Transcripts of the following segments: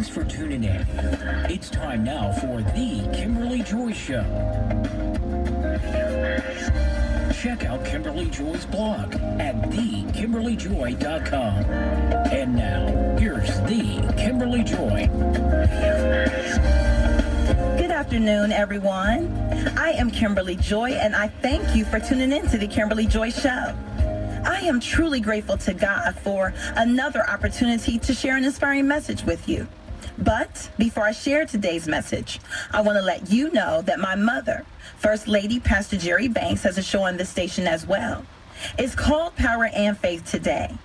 Thanks for tuning in. It's time now for The Kimberly Joy Show. Check out Kimberly Joy's blog at thekimberlyjoy.com. And now, here's The Kimberly Joy. Good afternoon, everyone. I am Kimberly Joy, and I thank you for tuning in to The Kimberly Joy Show. I am truly grateful to God for another opportunity to share an inspiring message with you. But before I share today's message, I want to let you know that my mother, First Lady Pastor Jerry Banks, has a show on this station as well. It's called Power and Faith Today,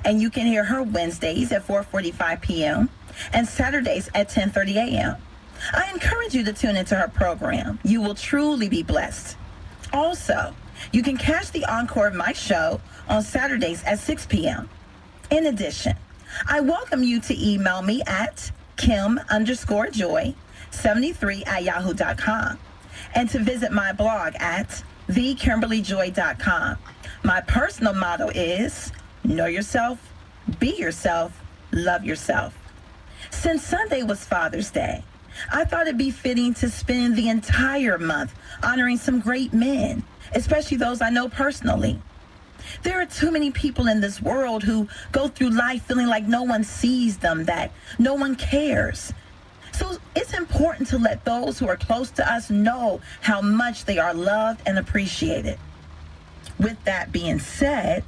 and you can hear her Wednesdays at 4:45 p.m. and Saturdays at 10:30 a.m. I encourage you to tune into her program. You will truly be blessed. Also, you can catch the encore of my show on Saturdays at 6 p.m. In addition, I welcome you to email me at kim_joy73@yahoo.com and to visit my blog at thekimberlyjoy.com. My personal motto is know yourself, be yourself, love yourself. Since Sunday was Father's Day, I thought it'd be fitting to spend the entire month honoring some great men, especially those I know personally. There are too many people in this world who go through life feeling like no one sees them, that no one cares. So it's important to let those who are close to us know how much they are loved and appreciated. With that being said,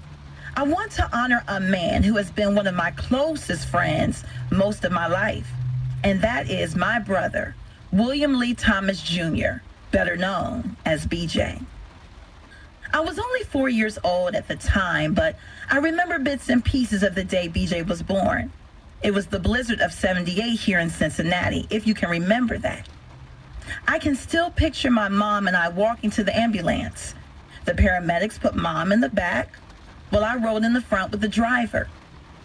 I want to honor a man who has been one of my closest friends most of my life, and that is my brother, William Lee Thomas Jr., better known as BJ. I was only 4 years old at the time, but I remember bits and pieces of the day BJ was born. It was the blizzard of '78 here in Cincinnati, if you can remember that. I can still picture my mom and I walking to the ambulance. The paramedics put Mom in the back, while I rode in the front with the driver.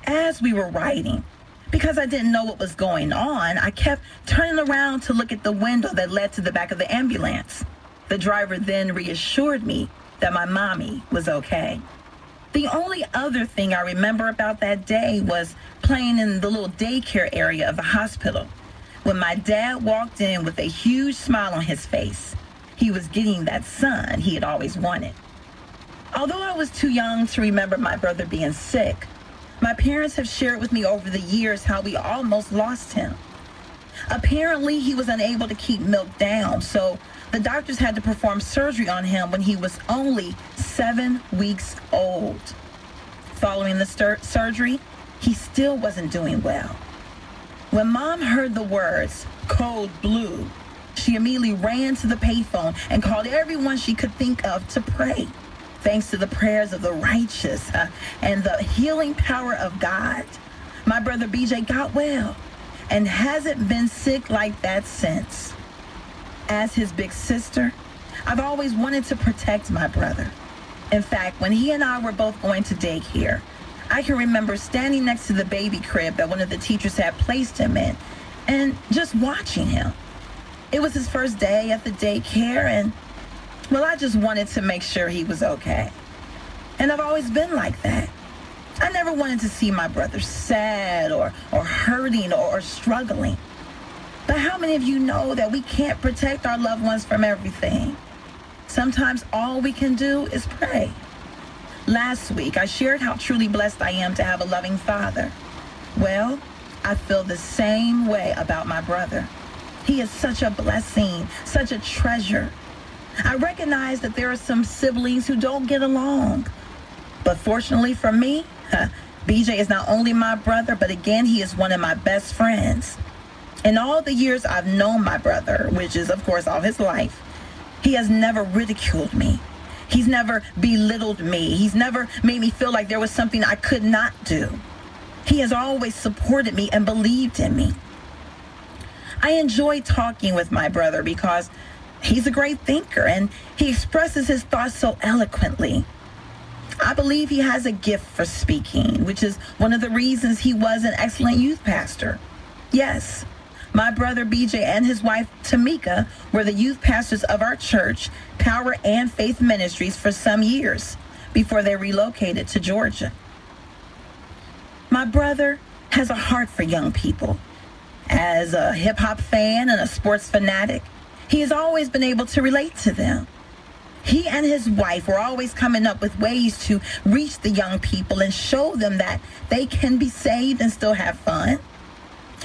As we were riding, because I didn't know what was going on, I kept turning around to look at the window that led to the back of the ambulance. The driver then reassured me that my mommy was okay. The only other thing I remember about that day was playing in the little daycare area of the hospital when my dad walked in with a huge smile on his face. He was getting that son he had always wanted. Although I was too young to remember my brother being sick, my parents have shared with me over the years how we almost lost him. Apparently, he was unable to keep milk down, so the doctors had to perform surgery on him when he was only 7 weeks old. Following the surgery, he still wasn't doing well. When Mom heard the words, "Code Blue," she immediately ran to the payphone and called everyone she could think of to pray. Thanks to the prayers of the righteous and the healing power of God, my brother BJ got well and hasn't been sick like that since. As his big sister, I've always wanted to protect my brother. In fact, when he and I were both going to daycare, I can remember standing next to the baby crib that one of the teachers had placed him in and just watching him. It was his first day at the daycare, and well, I just wanted to make sure he was okay. And I've always been like that. I never wanted to see my brother sad or hurting or struggling. But how many of you know that we can't protect our loved ones from everything? Sometimes all we can do is pray. Last week, I shared how truly blessed I am to have a loving father. Well, I feel the same way about my brother. He is such a blessing, such a treasure. I recognize that there are some siblings who don't get along. But fortunately for me, BJ is not only my brother, but again, he is one of my best friends. In all the years I've known my brother, which is, of course, all his life, he has never ridiculed me. He's never belittled me. He's never made me feel like there was something I could not do. He has always supported me and believed in me. I enjoy talking with my brother because he's a great thinker and he expresses his thoughts so eloquently. I believe he has a gift for speaking, which is one of the reasons he was an excellent youth pastor. Yes, my brother BJ and his wife Tamika were the youth pastors of our church, Power and Faith Ministries, for some years before they relocated to Georgia. My brother has a heart for young people, As a hip-hop fan and a sports fanatic, he has always been able to relate to them. He and his wife were always coming up with ways to reach the young people and show them that they can be saved and still have fun.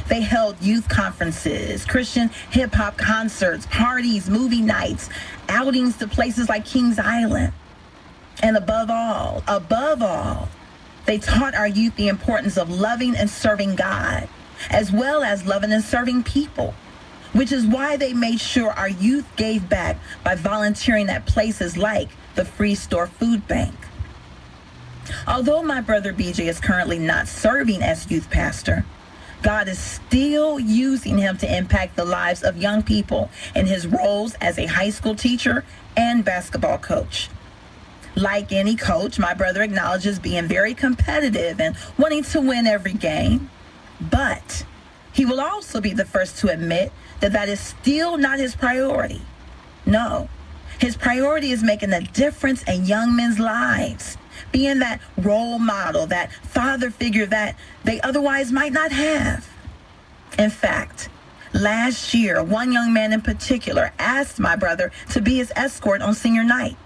They held youth conferences, Christian hip-hop concerts, parties, movie nights, outings to places like Kings Island. And above all, they taught our youth the importance of loving and serving God, as well as loving and serving people, which is why they made sure our youth gave back by volunteering at places like the Free Store Food Bank. Although my brother BJ is currently not serving as youth pastor, God is still using him to impact the lives of young people in his roles as a high school teacher and basketball coach. Like any coach, my brother acknowledges being very competitive and wanting to win every game, but he will also be the first to admit that that is still not his priority. No, his priority is making a difference in young men's lives, being that role model, that father figure that they otherwise might not have. In fact, last year, one young man in particular asked my brother to be his escort on senior night.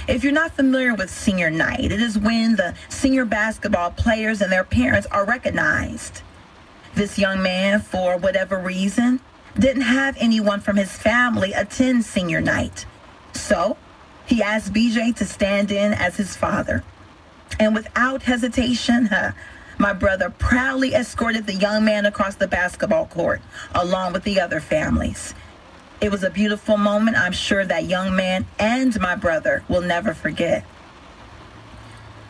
If you're not familiar with senior night, it is when the senior basketball players and their parents are recognized. This young man, for whatever reason, didn't have anyone from his family attend senior night. So he asked BJ to stand in as his father. And without hesitation, my brother proudly escorted the young man across the basketball court, along with the other families. It was a beautiful moment I'm sure that young man and my brother will never forget.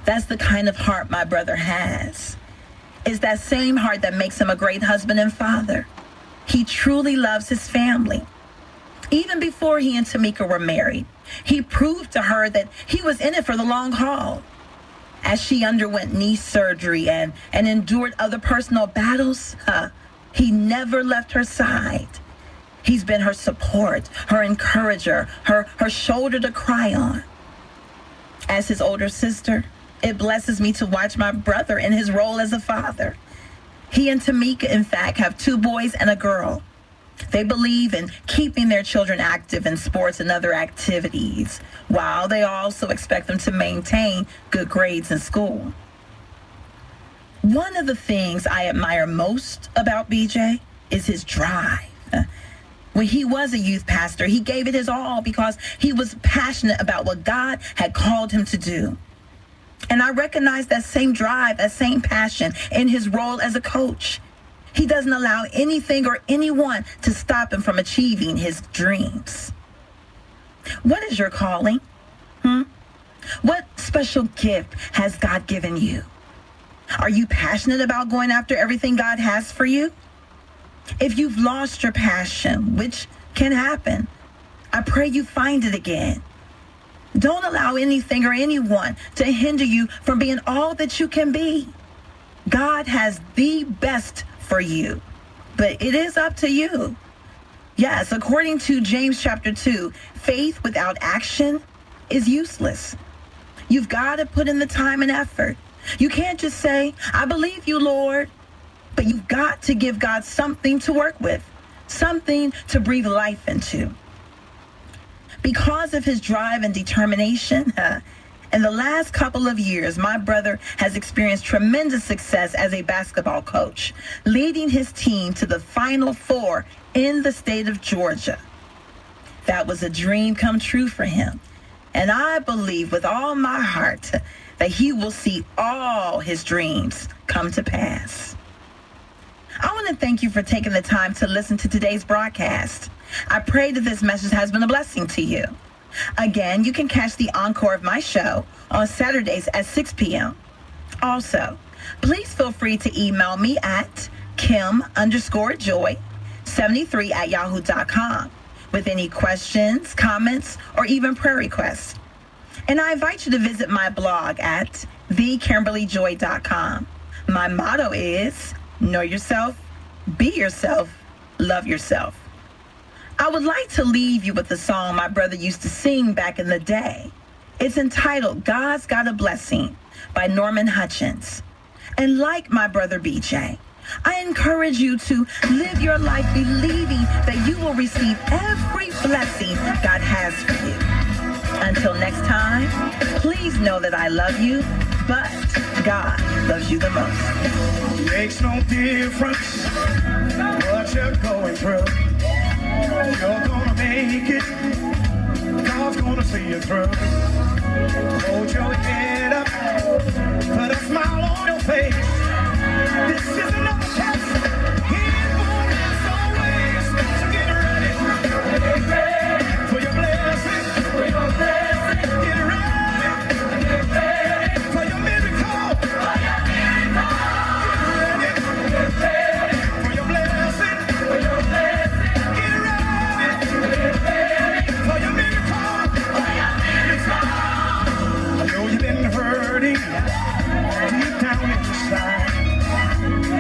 That's the kind of heart my brother has. It's that same heart that makes him a great husband and father. He truly loves his family. Even before he and Tamika were married, he proved to her that he was in it for the long haul. As she underwent knee surgery and endured other personal battles, he never left her side. He's been her support, her encourager, her shoulder to cry on. As his older sister, it blesses me to watch my brother in his role as a father. He and Tamika, in fact, have 2 boys and a girl. They believe in keeping their children active in sports and other activities, while they also expect them to maintain good grades in school. One of the things I admire most about BJ is his drive. When he was a youth pastor, he gave it his all because he was passionate about what God had called him to do. And I recognize that same drive, that same passion in his role as a coach. He doesn't allow anything or anyone to stop him from achieving his dreams. What is your calling? What special gift has God given you? Are you passionate about going after everything God has for you? If you've lost your passion, which can happen, I pray you find it again. Don't allow anything or anyone to hinder you from being all that you can be. God has the best for you, but it is up to you. Yes, according to James chapter 2, faith without action is useless. You've got to put in the time and effort. You can't just say, I believe you, Lord. But you've got to give God something to work with, something to breathe life into. Because of his drive and determination, in the last couple of years, my brother has experienced tremendous success as a basketball coach, leading his team to the Final Four in the state of Georgia. That was a dream come true for him. And I believe with all my heart that he will see all his dreams come to pass. I want to thank you for taking the time to listen to today's broadcast. I pray that this message has been a blessing to you. Again, you can catch the encore of my show on Saturdays at 6 p.m. Also, please feel free to email me at kim_joy73@yahoo.com with any questions, comments, or even prayer requests. And I invite you to visit my blog at thekimberlyjoy.com. My motto is, know yourself, be yourself, love yourself. I would like to leave you with a song my brother used to sing back in the day. It's entitled, God's Got a Blessing by Norman Hutchins. And like my brother BJ, I encourage you to live your life believing that you will receive every blessing God has for you. Until next time, please know that I love you, but God loves you the most. Makes no difference what you're going through. You're gonna make it. God's gonna see you through. Hold your head up, put a smile on your face.